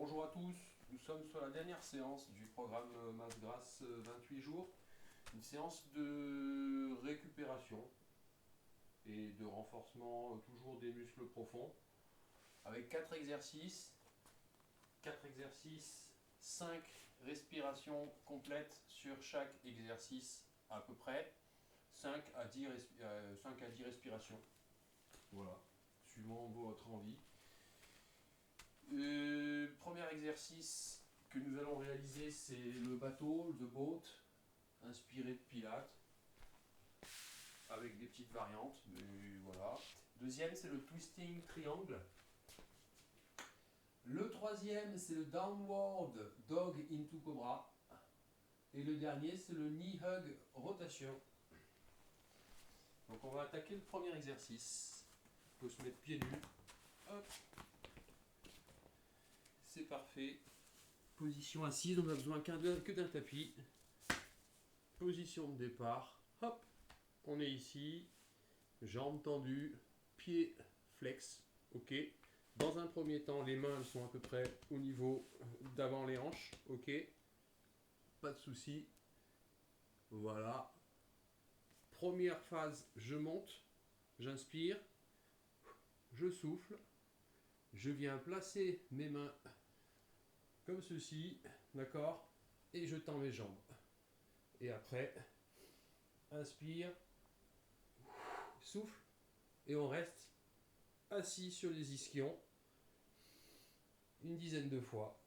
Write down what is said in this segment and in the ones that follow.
Bonjour à tous, nous sommes sur la dernière séance du programme Masse Grasse 28 jours, une séance de récupération et de renforcement toujours des muscles profonds avec 4 exercices, 5 respirations complètes sur chaque exercice à peu près, 5 à 10 respirations, voilà, suivant votre envie. Premier exercice que nous allons réaliser, c'est le bateau, the boat, inspiré de Pilates, avec des petites variantes, mais voilà. Deuxième, c'est le twisting triangle. Le troisième, c'est le downward dog into cobra. Et le dernier, c'est le knee hug rotation. Donc on va attaquer le premier exercice. Il faut se mettre pieds nus. Hop. C'est parfait. Position assise, on n'a besoin que d'un tapis. Position de départ. Hop. On est ici. Jambes tendues. Pieds flex. Ok. Dans un premier temps, les mains elles sont à peu près au niveau d'avant les hanches. Ok. Pas de souci. Voilà. Première phase, je monte. J'inspire. Je souffle. Je viens placer mes mains comme ceci. D'accord. Et je tends mes jambes. Et après, inspire. Souffle. Et on reste assis sur les ischions une dizaine de fois.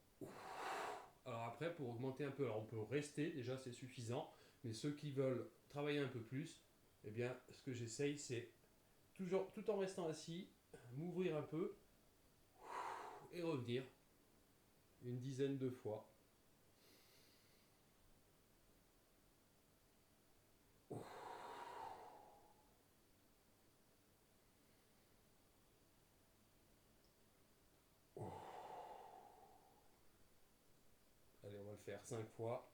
Alors après, pour augmenter un peu, alors on peut rester, déjà c'est suffisant, mais ceux qui veulent travailler un peu plus, eh bien ce que j'essaye c'est toujours, tout en restant assis, m'ouvrir un peu et revenir une dizaine de fois. Allez, on va le faire 5 fois.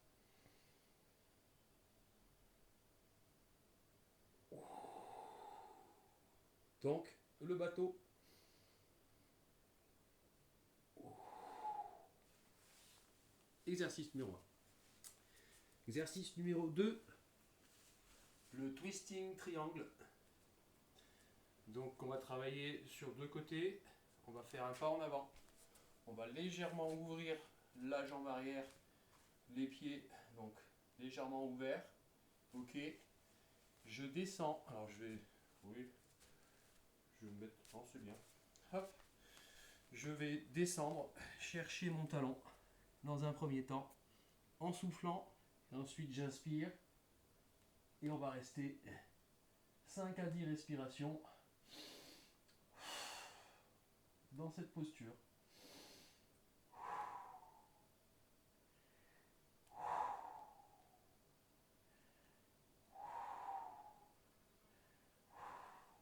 Donc, le bateau. Exercice numéro 1. Exercice numéro 2, le twisting triangle. Donc, on va travailler sur deux côtés. On va faire un pas en avant. On va légèrement ouvrir la jambe arrière, les pieds, donc légèrement ouverts. Ok. Je descends. Alors, je vais. Oui. Je vais me mettre. Non, c'est bien. Hop. Je vais descendre, chercher mon talon dans un premier temps, en soufflant. Et ensuite, j'inspire. Et on va rester 5 à 10 respirations dans cette posture.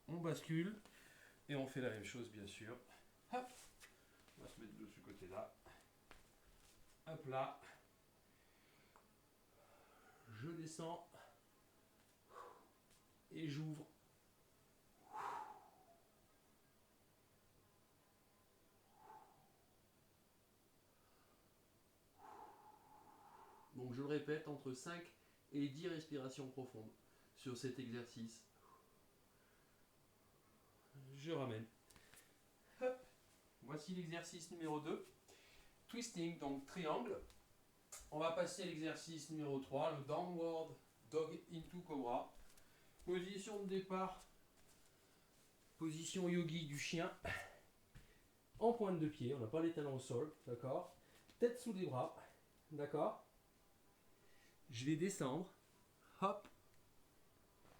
On bascule et on fait la même chose, bien sûr. Hop. On va se mettre de ce côté-là. Hop là. Je descends et j'ouvre. Donc je le répète, entre 5 et 10 respirations profondes sur cet exercice. Je ramène. Hop. Voici l'exercice numéro 2. Twisting, donc triangle. On va passer à l'exercice numéro 3, le downward dog into cobra. Position de départ, position yogi du chien. En pointe de pied, on n'a pas les talons au sol, d'accord. Tête sous les bras, d'accord. Je vais descendre, hop,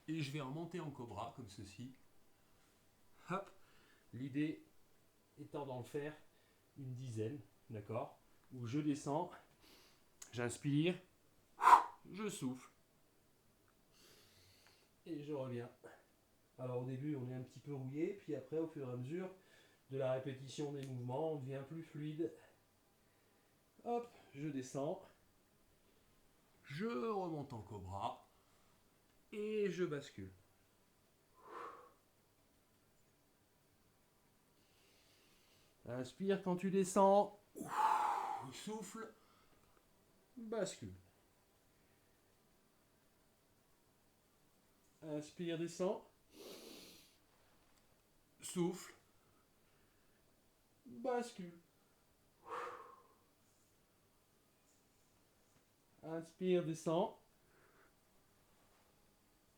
et je vais remonter en cobra comme ceci. Hop. L'idée étant d'en faire une dizaine, d'accord, où je descends, j'inspire, je souffle et je reviens. Alors au début on est un petit peu rouillé, puis après au fur et à mesure de la répétition des mouvements on devient plus fluide. Hop, je descends, je remonte en cobra et je bascule. Inspire quand tu descends. Souffle. Bascule. Inspire, descend. Souffle. Bascule. Inspire, descend.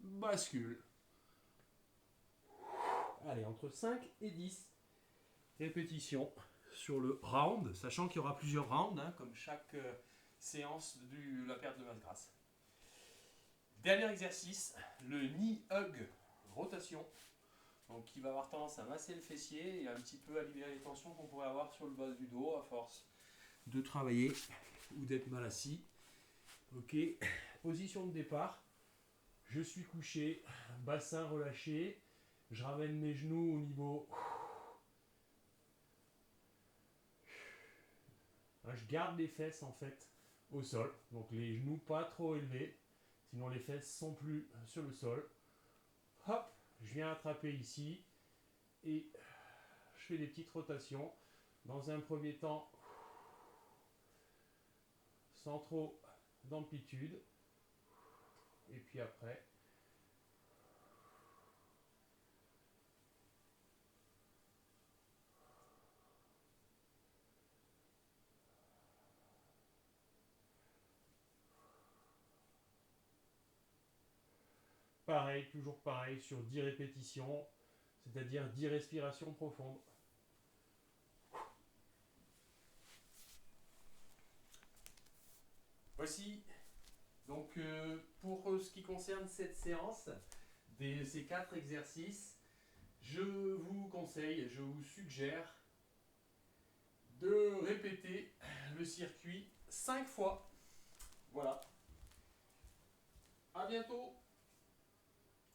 Bascule. Allez, entre 5 et 10 répétitions sur le round, sachant qu'il y aura plusieurs rounds, hein, comme chaque séance de la perte de masse grasse. Dernier exercice, le knee hug rotation, donc qui va avoir tendance à masser le fessier et un petit peu à libérer les tensions qu'on pourrait avoir sur le bas du dos à force de travailler ou d'être mal assis. Ok, position de départ, je suis couché, bassin relâché, je ramène mes genoux au niveau. Je garde les fesses en fait au sol, donc les genoux pas trop élevés, sinon les fesses sont plus sur le sol. Hop, je viens attraper ici et je fais des petites rotations. Dans un premier temps, sans trop d'amplitude, et puis après, pareil, toujours pareil sur 10 répétitions, c'est-à-dire 10 respirations profondes. Voici donc pour ce qui concerne cette séance, ces 4 exercices, je vous conseille, je vous suggère de répéter le circuit 5 fois. Voilà. À bientôt.